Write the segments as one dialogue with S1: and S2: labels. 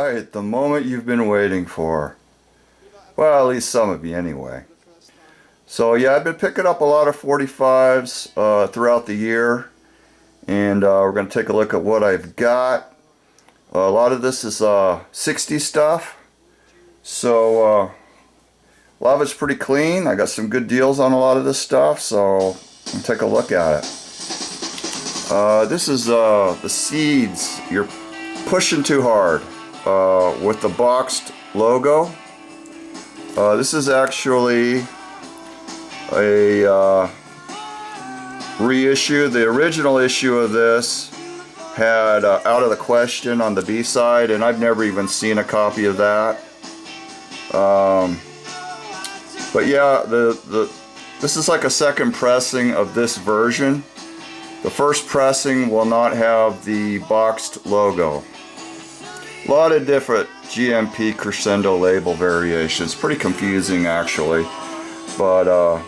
S1: Alright, the moment you've been waiting for. Well, at least some of you anyway. So yeah, I've been picking up a lot of 45s throughout the year. And we're going to take a look at what I've got. A lot of this is 60 stuff. So a lot of it's pretty clean. I got some good deals on a lot of this stuff. So we'll take a look at it. This is the seeds. You're pushing too hard with the boxed logo. This is actually a reissue. The original issue of this had Out of the Question on the B-side, and I've never even seen a copy of that. But yeah, this is like a second pressing of this version. The first pressing will not have the boxed logo. A lot of different GMP crescendo label variations. Pretty confusing actually, but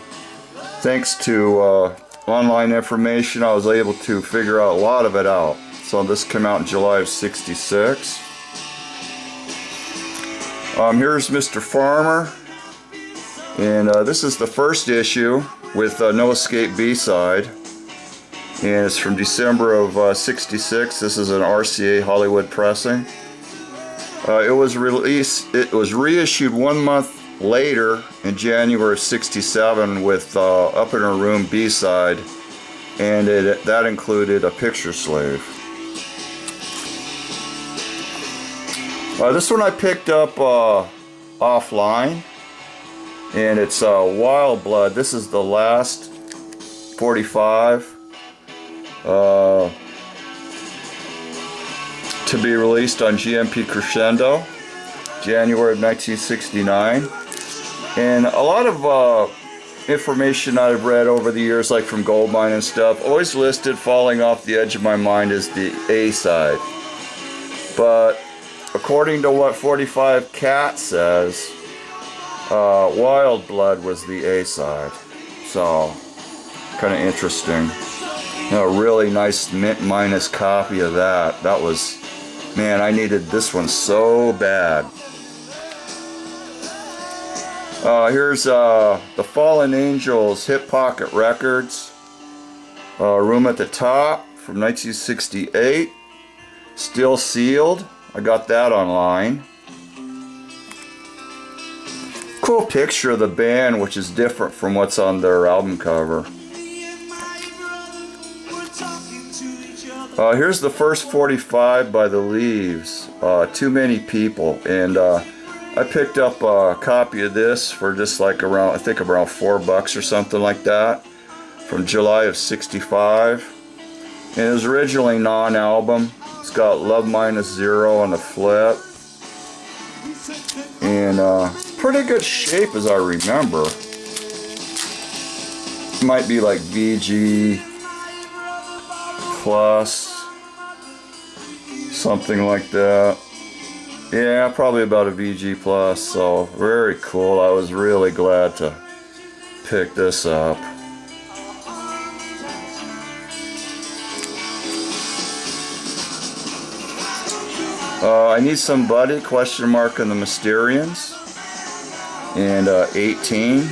S1: thanks to online information I was able to figure out a lot of it out. So this came out in July of '66. Here's Mr. Farmer, and this is the first issue with No Escape B-side, and it's from December of '66. This is an RCA Hollywood pressing. It was reissued 1 month later in January of '67 with Up in Her Room B-side, and that included a picture slave. This one I picked up offline, and it's Wild Blood. This is the last 45 to be released on GMP Crescendo, January of 1969. And a lot of information I've read over the years, like from Goldmine and stuff, always listed Falling Off the Edge of My Mind as the A-side. But according to what 45 Cat says, Wild Blood was the A-side. So, kind of interesting. You know, a really nice mint minus copy of that. That was, man, I needed this one so bad. Here's the Fallen Angels Hip Pocket Records, Room at the Top from 1968, still sealed. I got that online. Cool picture of the band, which is different from what's on their album cover. Here's the first 45 by The Leaves, Too Many People, and I picked up a copy of this for just like around, I think around $4 or something like that, from July of '65. And it was originally non-album. It's got Love Minus Zero on the flip, and pretty good shape as I remember. Might be like VG plus, something like that. Yeah, probably about a VG plus. So very cool. I was really glad to pick this up. I Need Somebody, question mark, and the Mysterians, and 18,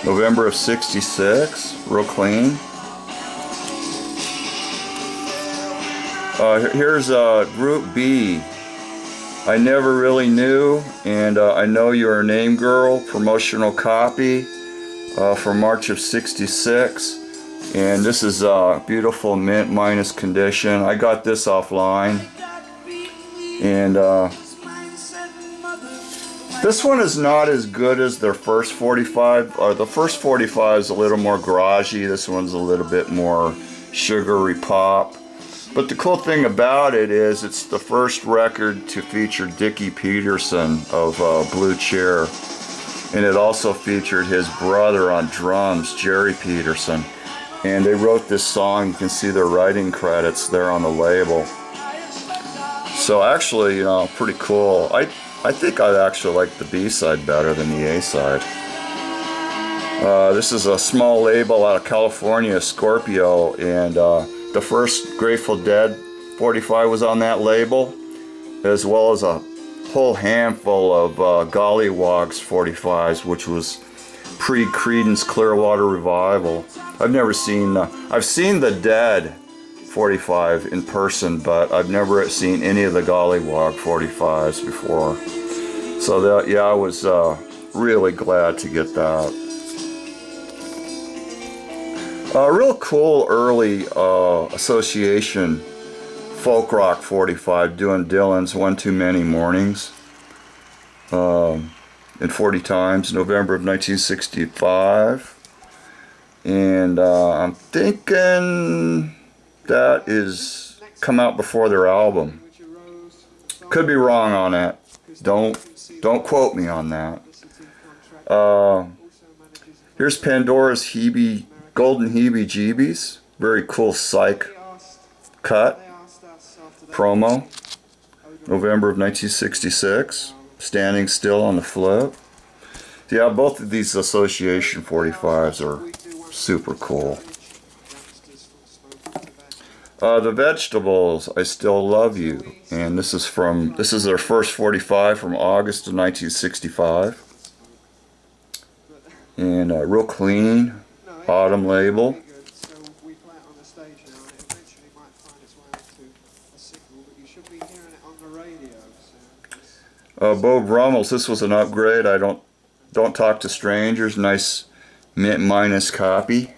S1: November of '66, real clean. Here's Group B, I Never Really Knew, and I Know You're a Name Girl, promotional copy from March of '66. And this is beautiful mint minus condition. I got this offline. And this one is not as good as their first 45. The first 45 is a little more garagey. This one's a little bit more sugary pop. But the cool thing about it is it's the first record to feature Dickie Peterson of Blue Cheer. And it also featured his brother on drums, Jerry Peterson. And they wrote this song. You can see their writing credits there on the label. So actually, you know, pretty cool. I think I actually like the B-side better than the A-side. This is a small label out of California, Scorpio, and the first Grateful Dead 45 was on that label. as well as a whole handful of Gollywogs 45s, which was pre-Creedence Clearwater Revival. I've seen the Dead 45 in person, but I've never seen any of the Gollywog 45s before. So that, yeah, I was really glad to get that. A real cool early association folk rock 45 doing Dylan's One Too Many Mornings in 40 times, November of 1965. And I'm thinking that is come out before their album. Could be wrong on that. Don't quote me on that. Here's Pandora's Golden Heebie-Jeebies. Very cool psych cut. Promo. November of 1966. Standing Still on the Flip. Yeah, both of these Association 45s are super cool. The Vegetables, I Still Love You, and this is their first 45 from August of 1965, and real clean, bottom label. Bo Brummels, this was an upgrade. I don't Talk to Strangers, nice mint minus copy.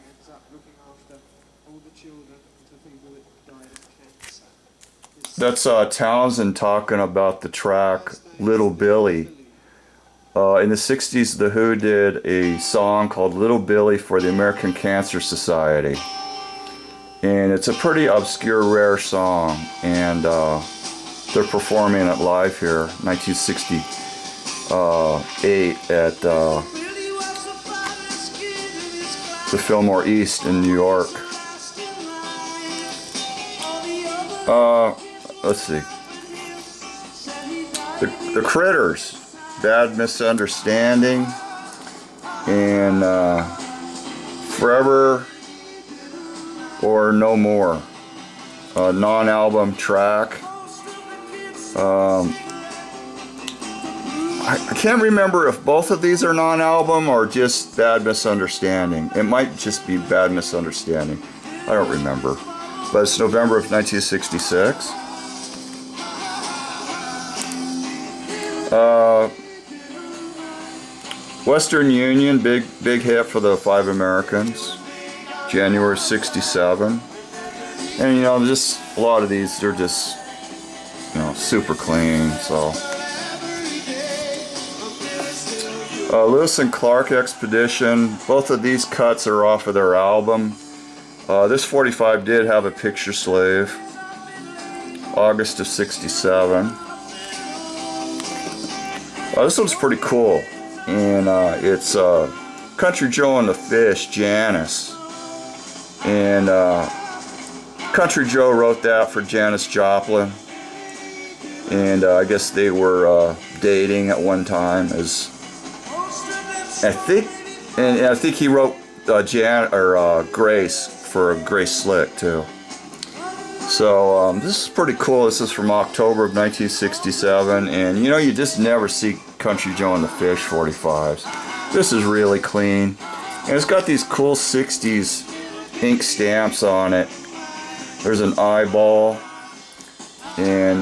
S1: That's Townsend talking about the track Little Billy. In the 60s, The Who did a song called Little Billy for the American Cancer Society. And it's a pretty obscure, rare song. And they're performing it live here, 1968, at the Fillmore East in New York. Let's see. The Critters, Bad Misunderstanding, and Forever or No More, non-album track. I can't remember if both of these are non-album or just Bad Misunderstanding. It might just be Bad Misunderstanding. I don't remember. But it's November of 1966. Western Union, big hit for the Five Americans. January 67. And just a lot of these, they're just super clean. So Lewis and Clark Expedition, both of these cuts are off of their album. This 45 did have a picture slave, August of 67. This one's pretty cool, and it's Country Joe and the Fish, Janis. And Country Joe wrote that for Janis Joplin. And I guess they were dating at one time. I think he wrote Grace for Grace Slick too. So this is pretty cool. This is from October of 1967, and you just never see Country Joe and the Fish 45s. This is really clean, and it's got these cool 60s ink stamps on it. There's an eyeball, and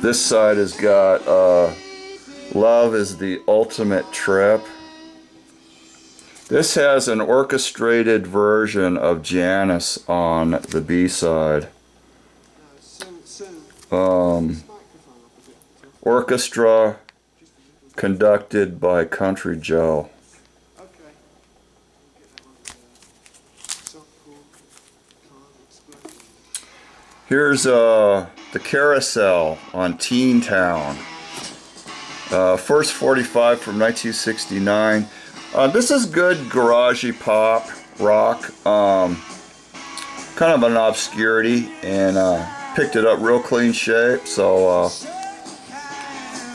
S1: this side has got Love is the Ultimate Trip. This has an orchestrated version of Janis on the B-side. Orchestra conducted by Country Joe. Here's the Carousel on Teen Town. First 45 from 1969. This is good garagey pop rock. Kind of an obscurity, and picked it up real clean shape. So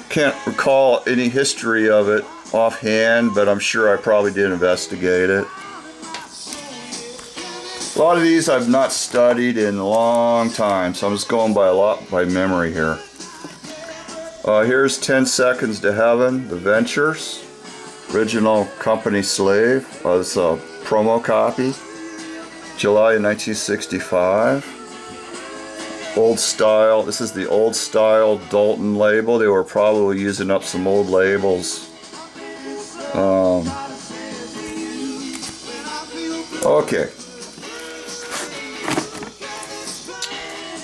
S1: can't recall any history of it offhand, but I'm sure I probably did investigate it. A lot of these I've not studied in a long time, so I'm just going by memory here. Here's 10 Seconds to Heaven, The Ventures. Original Company Slave. This is a promo copy. July 1965. Old style. This is the old style Dalton label. They were probably using up some old labels. Okay.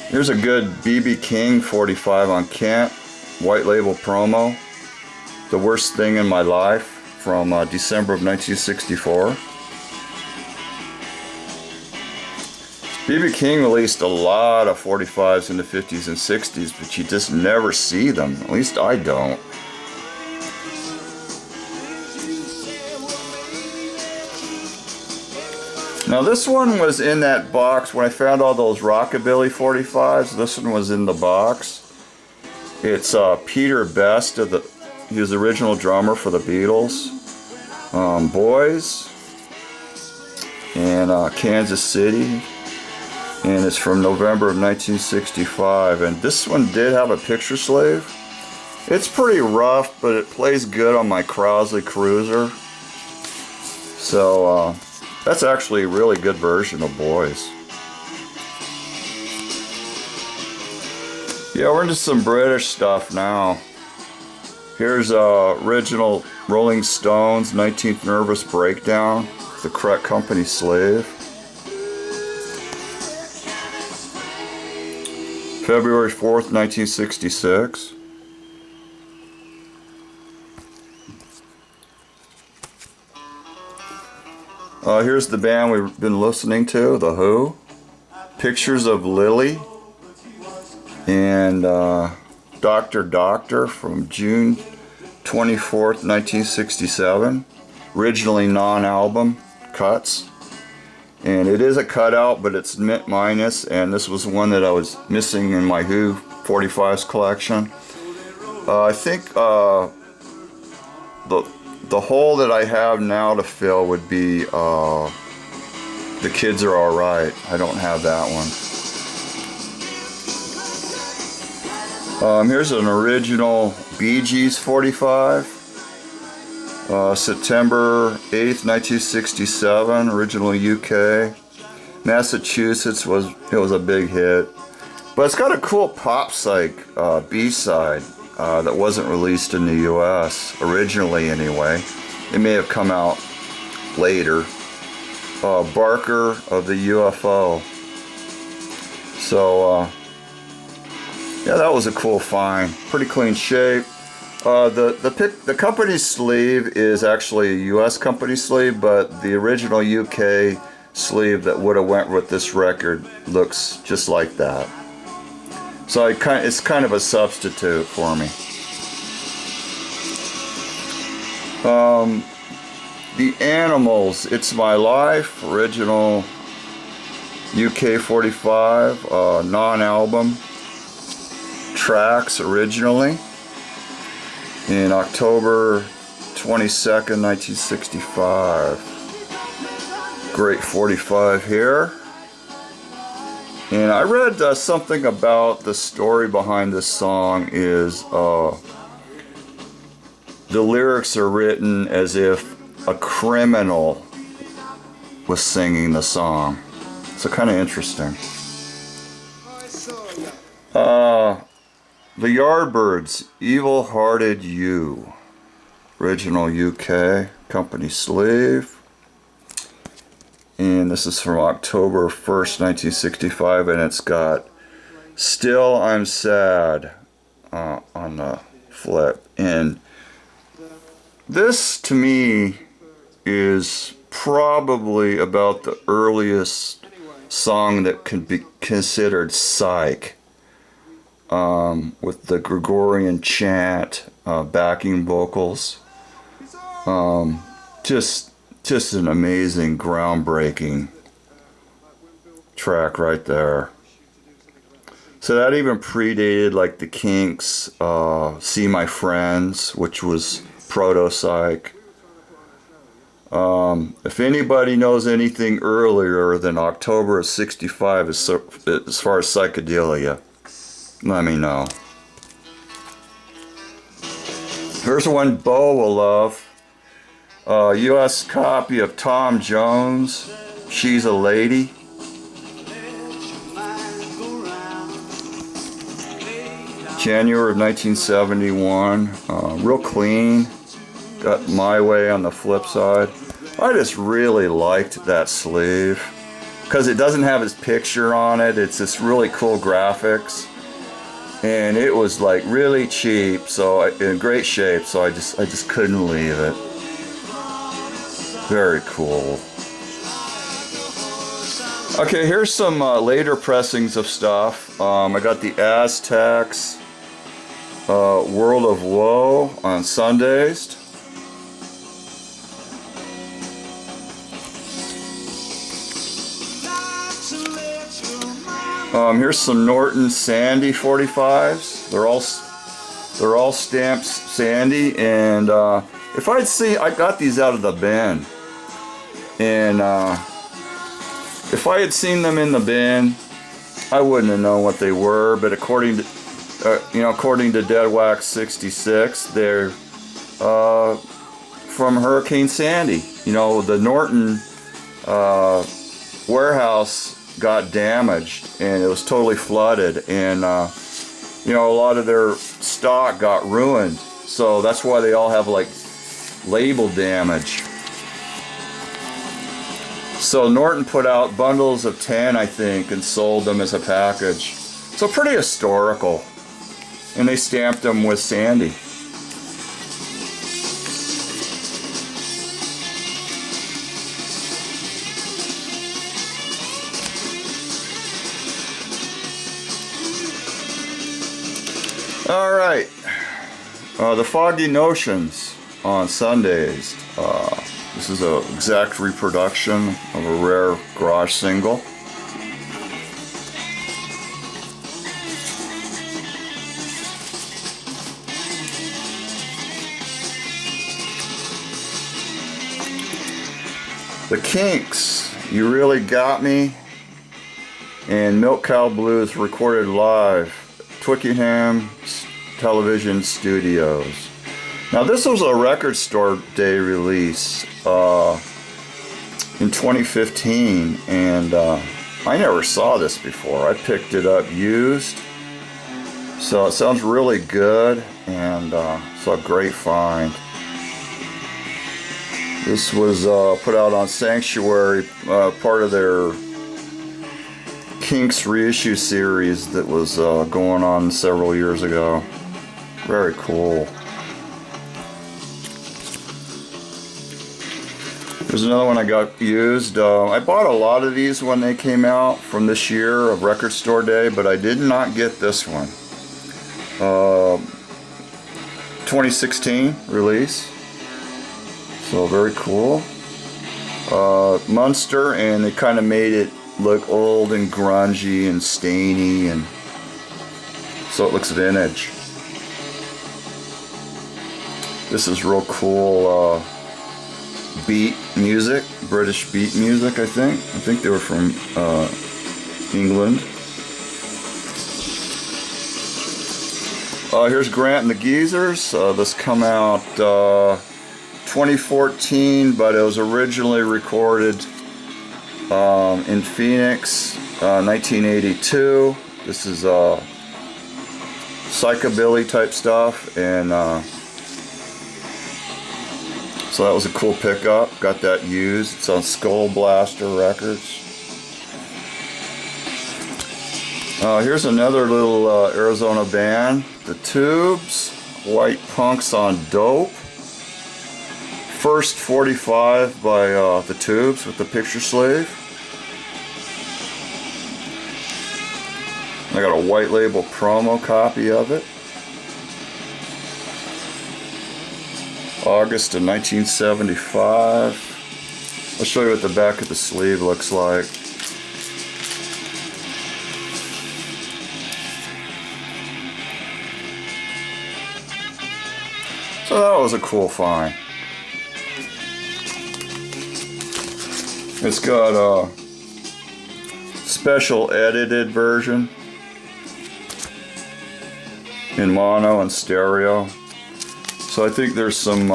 S1: Here's a good B.B. King 45 on Kent. White label promo. The Worst Thing in My Life from December of 1964. B.B. King released a lot of 45s in the 50s and 60s, but you just never see them. At least I don't. Now this one was in that box. When I found all those Rockabilly 45s, this one was in the box. It's Peter Best, he was the original drummer for the Beatles. Boys, and Kansas City. And it's from November of 1965. And this one did have a picture sleeve. It's pretty rough, but it plays good on my Crosley Cruiser. So that's actually a really good version of Boys. Yeah, we're into some British stuff now. Here's original Rolling Stones 19th Nervous Breakdown, the correct company sleeve. February 4th, 1966. Here's the band we've been listening to, The Who. Pictures of Lily. And Dr. Doctor from June 24th, 1967. Originally non-album cuts. And it is a cutout, but it's mint minus, and this was one that I was missing in my Who 45s collection. I think the hole that I have now to fill would be The Kids Are Alright. I don't have that one. Here's an original Bee Gees 45. September 8th, 1967, original UK. Massachusetts was a big hit. But it's got a cool pop psych B-side that wasn't released in the US, originally anyway. It may have come out later. Barker of the UFO. So, yeah, that was a cool find. Pretty clean shape. The company sleeve is actually a US company sleeve, but the original UK sleeve that would have went with this record looks just like that. So it's kind of a substitute for me. The Animals, It's My Life, original UK 45, non-album tracks originally. In October 22nd, 1965. Great 45 here. And I read something about the story behind this song is the lyrics are written as if a criminal was singing the song. So kind of interesting. The Yardbirds, Evil Hearted You. Original UK company sleeve. And this is from October 1st, 1965, and it's got Still I'm Sad on the flip. And this, to me, is probably about the earliest song that can be considered psych. With the Gregorian chant, backing vocals. Just an amazing, groundbreaking track right there. So that even predated like the Kinks, See My Friends, which was proto-psych. If anybody knows anything earlier than October of 65 as far as psychedelia, let me know. Here's one Bo will love. U.S. copy of Tom Jones, She's a Lady. January of 1971. Real clean. Got My Way on the flip side. I just really liked that sleeve because it doesn't have his picture on it. It's this really cool graphics, and it was like really cheap, so in great shape. So I just couldn't leave it. Very cool. Okay, here's some later pressings of stuff. I got the Aztecs World of Woe on Sundays. Here's some Norton Sandy 45s. They're all stamped Sandy, and if I'd see, I got these out of the bin, and if I had seen them in the bin, I wouldn't have known what they were. But according to according to Dead Wax 66, they're from Hurricane Sandy. You know, the Norton warehouse got damaged and it was totally flooded, and you know, a lot of their stock got ruined, so that's why they all have like label damage. So Norton put out bundles of 10, I think, and sold them as a package. So pretty historical, and they stamped them with Sandy. All right, the Foggy Notions on Sundays. This is an exact reproduction of a rare garage single. The Kinks, You Really Got Me, and Milk Cow Blues recorded live, Twickenham Television Studios. Now this was a Record Store Day release in 2015, and I never saw this before. I picked it up used, so it sounds really good, and so a great find. This was put out on Sanctuary, part of their Kinks reissue series that was going on several years ago. Very cool. There's another one I got used. I bought a lot of these when they came out from this year of Record Store Day, but I did not get this one. 2016 release. So very cool. Munster, and they kind of made it look old and grungy and stainy, and so it looks vintage. This is real cool beat music, British beat music, I think. I think they were from England. Here's Grant and the Geezers. This come out 2014, but it was originally recorded in Phoenix, 1982. This is psychobilly type stuff, and so that was a cool pickup. Got that used. It's on Skull Blaster Records. Here's another little Arizona band, The Tubes, White Punks on Dope. First 45 by The Tubes with the picture sleeve. I got a white label promo copy of it. August of 1975. I'll show you what the back of the sleeve looks like. So that was a cool find. It's got a special edited version in mono and stereo. So I think there's some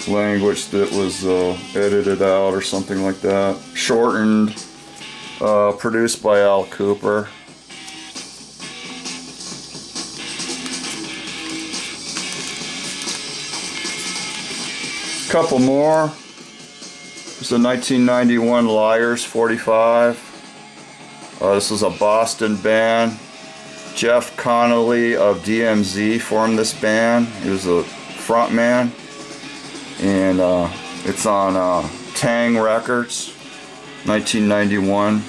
S1: language that was edited out or something like that. Shortened, produced by Al Cooper. Couple more. There's a 1991 Liars 45. This is a Boston band. Jeff Connolly of DMZ formed this band. He was the front man. And it's on Tang Records, 1991.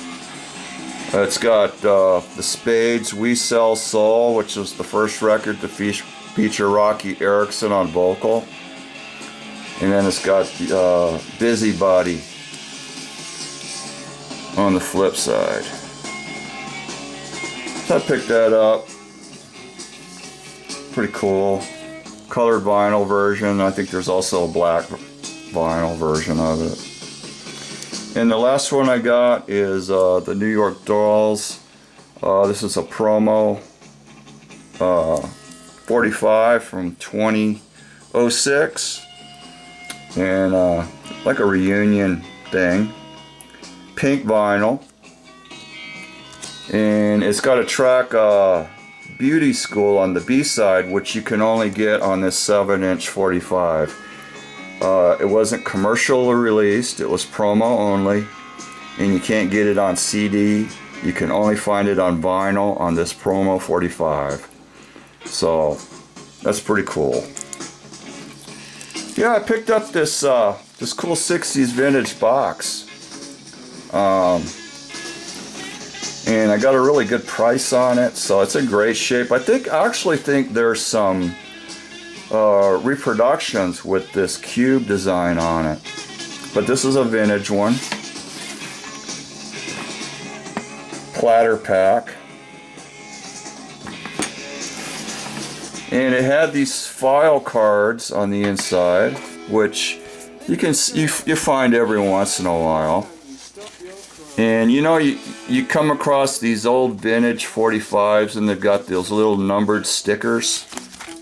S1: It's got the Spades' We Sell Soul, which was the first record to feature Rocky Erickson on vocal. And then it's got Busybody on the flip side. So I picked that up. Pretty cool. Colored vinyl version. I think there's also a black vinyl version of it. And the last one I got is the New York Dolls. This is a promo 45 from 2006. And like a reunion thing. Pink vinyl. And it's got a track Beauty School on the B-side, which you can only get on this 7-inch 45. It wasn't commercially released, it was promo only, and you can't get it on CD. You can only find it on vinyl on this promo 45. So that's pretty cool. Yeah, I picked up this this cool 60s vintage box. And I got a really good price on it, so it's in great shape. I actually think there's some reproductions with this cube design on it, but this is a vintage one. Platter pack, and it had these file cards on the inside, which you find every once in a while. And you know, you come across these old vintage 45s and they've got those little numbered stickers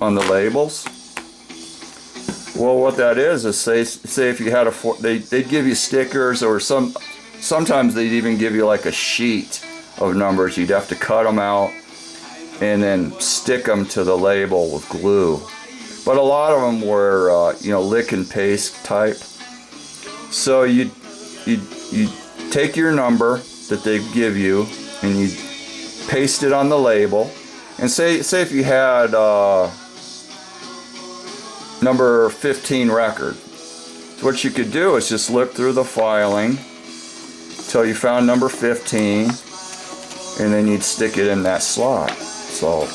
S1: on the labels. Well, what that is say if you had they'd give you stickers, or sometimes they'd even give you like a sheet of numbers. You'd have to cut them out and then stick them to the label with glue. But a lot of them were lick and paste type. So you take your number that they give you and you paste it on the label, and say if you had number 15 record, so what you could do is just look through the filing till you found number 15, and then you'd stick it in that slot. So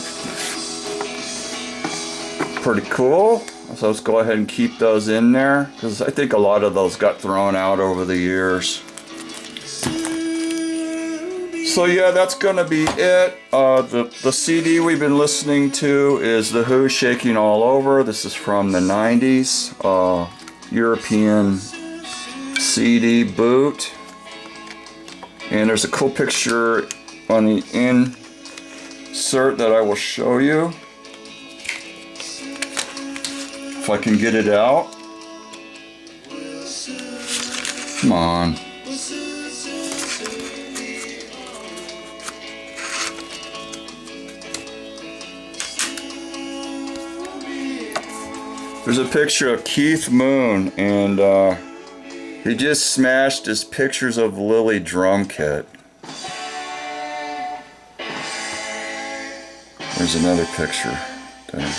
S1: pretty cool. So let's go ahead and keep those in there, because I think a lot of those got thrown out over the years. So yeah, that's gonna be it. The CD we've been listening to is The Who, Shaking All Over. This is from the 90s, European CD boot. And there's a cool picture on the insert that I will show you, if I can get it out. Come on. There's a picture of Keith Moon, and he just smashed his pictures of Lily drum kit. There's another picture there.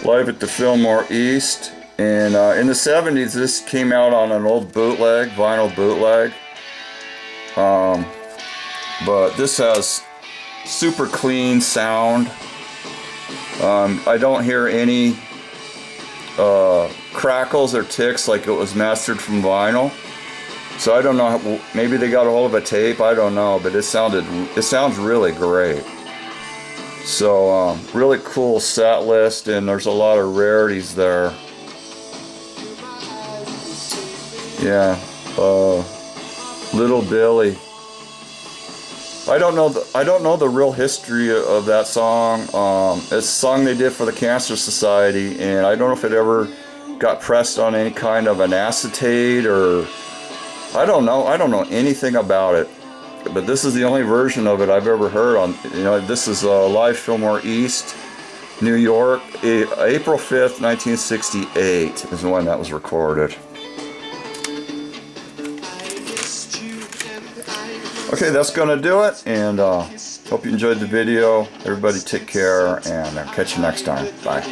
S1: Live at the Fillmore East, and in the 70s this came out on an old bootleg, vinyl bootleg. But this has super clean sound. I don't hear any crackles or ticks like it was mastered from vinyl. So I don't know, maybe they got a hold of a tape, I don't know, but it sounds really great. So really cool set list, and there's a lot of rarities there. Yeah, Little Billy. I don't know the real history of that song. It's a song they did for the Cancer Society, and I don't know if it ever got pressed on any kind of an acetate, or I don't know. I don't know anything about it. But this is the only version of it I've ever heard on. You know, this is Live Fillmore East, New York, April 5th, 1968 is when that was recorded. Okay, that's going to do it, and hope you enjoyed the video. Everybody take care, and I'll catch you next time. Bye.